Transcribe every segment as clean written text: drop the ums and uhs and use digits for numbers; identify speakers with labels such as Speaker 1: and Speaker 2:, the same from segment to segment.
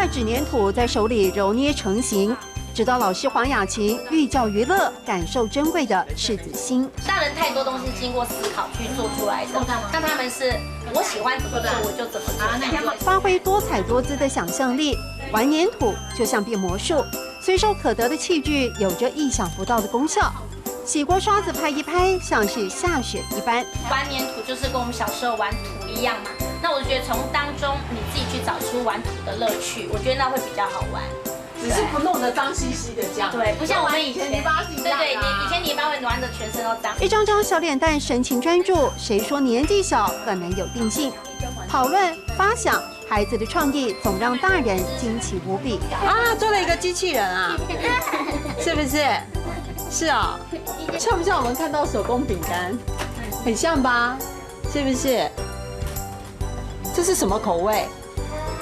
Speaker 1: 块纸粘土在手里揉捏成型。指导老师黄雅琴寓教于乐，感受珍贵的赤子心。
Speaker 2: 大人太多东西经过思考去做出来的，但他们是我喜欢怎么做我就怎么做。
Speaker 1: 发挥多彩多姿的想象力，玩粘土就像变魔术，随手可得的器具有着意想不到的功效。洗锅刷子拍一拍，像是下雪一般。
Speaker 2: 玩粘土就是跟我们小时候玩土一样嘛，那我觉得从当中你自己去找出玩土的乐趣，我觉得那会比较好玩。
Speaker 3: 只是不弄得脏兮兮的这样。
Speaker 2: 对，不像我们以前
Speaker 3: 泥巴是一样的。
Speaker 2: 对，以前泥巴会玩的全身都脏。
Speaker 1: 一张张小脸蛋神情专注，谁说年纪小很难有定性？讨论发想，孩子的创意总让大人惊奇无比。
Speaker 3: 啊，做了一个机器人啊，是不是？是啊，像不像我们看到手工饼干？很像吧？是不是？这是什么口味？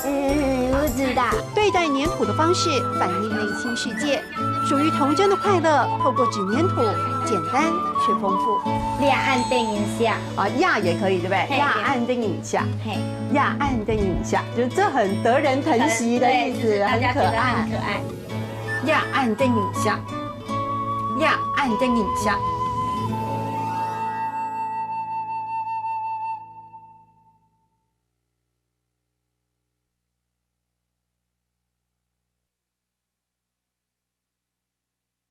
Speaker 4: 不知道。
Speaker 1: 对待粘土的方式反映内心世界，属于童真的快乐，透过纸粘土，简单却丰富。
Speaker 4: 俩按灯一下，
Speaker 3: 啊，压也可以，对不对？
Speaker 4: 嘿
Speaker 3: 压按灯影下，
Speaker 4: 嘿，
Speaker 3: 压按灯影下，就是这很得人疼惜的意思，很可爱。
Speaker 2: 很可爱。
Speaker 3: 压按灯影下，压按灯影下。